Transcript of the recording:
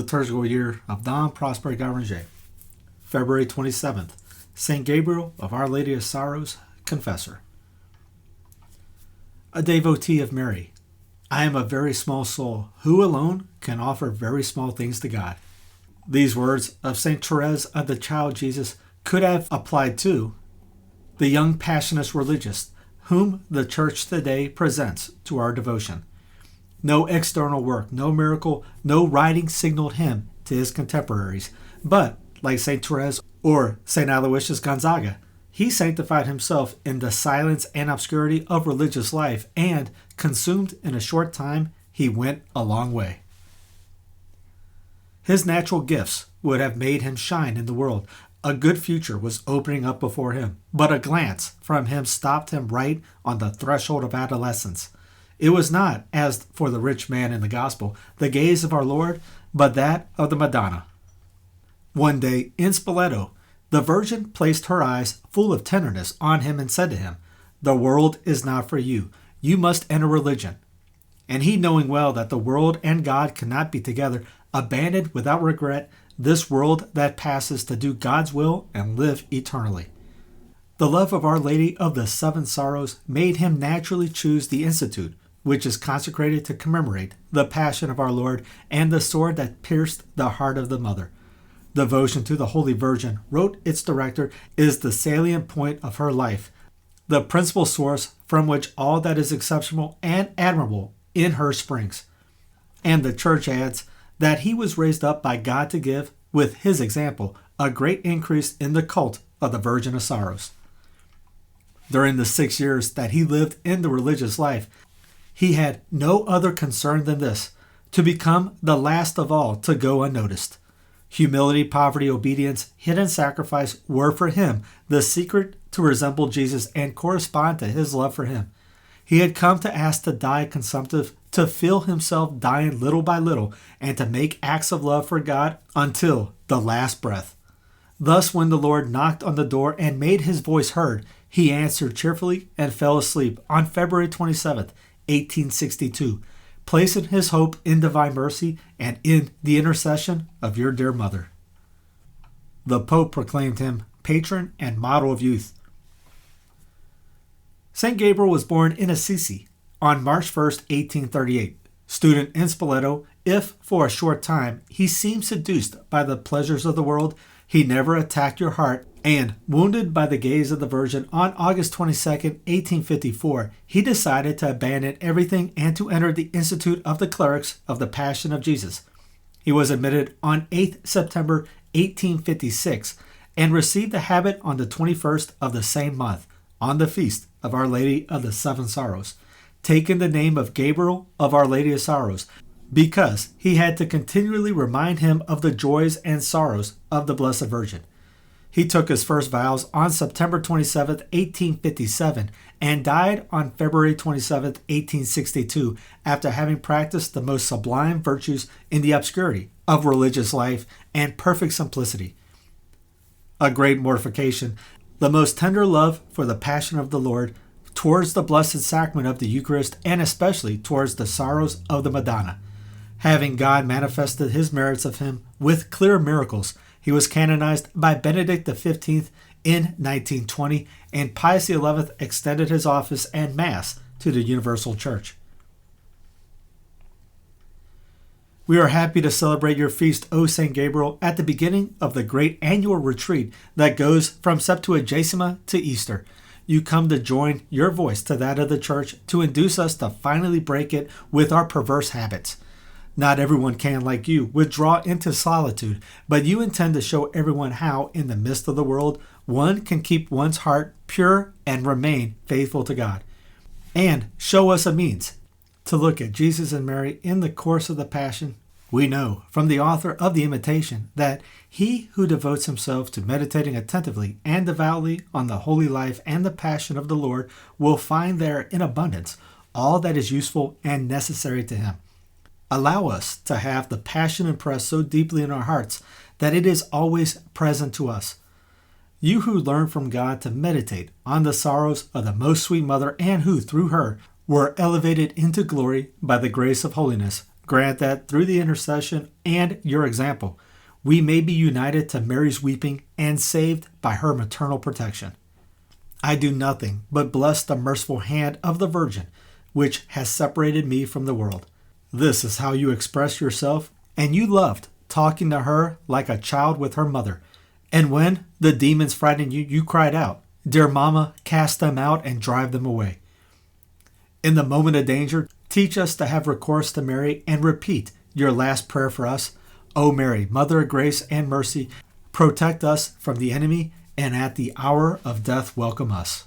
liturgical year of Dom Prosper Guéranger. February 27th, St. Gabriel of Our Lady of Sorrows, Confessor. A devotee of Mary. I am a very small soul, who alone can offer very small things to God. These words of St. Thérèse of the Child Jesus could have applied to the young Passionist religious, whom the Church today presents to our devotion. No external work, no miracle, no writing signaled him to his contemporaries, but, like St. Thérèse or St. Aloysius Gonzaga, he sanctified himself in the silence and obscurity of religious life, and, consumed in a short time, he went a long way. His natural gifts would have made him shine in the world. A good future was opening up before him, but a glance from him stopped him right on the threshold of adolescence. It was not, as for the rich man in the gospel, the gaze of our Lord, but that of the Madonna. One day, in Spoleto, the Virgin placed her eyes full of tenderness on him and said to him, "The world is not for you. You must enter religion." And he, knowing well that the world and God cannot be together, abandoned without regret this world that passes to do God's will and live eternally. The love of Our Lady of the Seven Sorrows made him naturally choose the Institute, which is consecrated to commemorate the Passion of our Lord and the sword that pierced the heart of the Mother. Devotion to the Holy Virgin, wrote its director, is the salient point of her life, the principal source from which all that is exceptional and admirable in her springs. And the Church adds that he was raised up by God to give, with his example, a great increase in the cult of the Virgin of Sorrows. During the 6 years that he lived in the religious life, he had no other concern than this, to become the last of all to go unnoticed. Humility, poverty, obedience, hidden sacrifice were for him the secret to resemble Jesus and correspond to his love for him. He had come to ask to die consumptive, to feel himself dying little by little, and to make acts of love for God until the last breath. Thus, when the Lord knocked on the door and made his voice heard, he answered cheerfully and fell asleep on February 27th, 1862, placing his hope in divine mercy and in the intercession of your dear mother. The Pope proclaimed him patron and model of youth. St. Gabriel was born in Assisi on March 1st, 1838. Student in Spoleto, if for a short time he seemed seduced by the pleasures of the world, he never attacked your heart, and, wounded by the gaze of the Virgin on August 22nd, 1854, he decided to abandon everything and to enter the Institute of the Clerics of the Passion of Jesus. He was admitted on 8th September, 1856, and received the habit on the 21st of the same month, on the feast of Our Lady of the Seven Sorrows, taking the name of Gabriel of Our Lady of Sorrows, because he had to continually remind him of the joys and sorrows of the Blessed Virgin. He took his first vows on September 27, 1857, and died on February 27, 1862, after having practiced the most sublime virtues in the obscurity of religious life and perfect simplicity. A great mortification, the most tender love for the Passion of the Lord, towards the Blessed Sacrament of the Eucharist, and especially towards the sorrows of the Madonna. Having God manifested his merits of him with clear miracles, he was canonized by Benedict XV in 1920, and Pius XI extended his office and Mass to the Universal Church. We are happy to celebrate your feast, O St. Gabriel, at the beginning of the great annual retreat that goes from Septuagesima to Easter. You come to join your voice to that of the Church to induce us to finally break it with our perverse habits. Not everyone can, like you, withdraw into solitude, but you intend to show everyone how, in the midst of the world, one can keep one's heart pure and remain faithful to God. And show us a means to look at Jesus and Mary in the course of the Passion. We know from the author of the Imitation that he who devotes himself to meditating attentively and devoutly on the holy life and the Passion of the Lord will find there in abundance all that is useful and necessary to him. Allow us to have the Passion impressed so deeply in our hearts that it is always present to us. You who learn from God to meditate on the sorrows of the most sweet Mother, and who, through her, were elevated into glory by the grace of holiness, Grant that through the intercession and your example, we may be united to Mary's weeping and saved by her maternal protection. I do nothing but bless the merciful hand of the Virgin, which has separated me from the world. This is how you express yourself, and you loved talking to her like a child with her mother. And when the demons frightened you, you cried out, "Dear Mama, cast them out and drive them away." In the moment of danger, teach us to have recourse to Mary and repeat your last prayer for us. O Mary, Mother of grace and mercy, protect us from the enemy, and at the hour of death welcome us.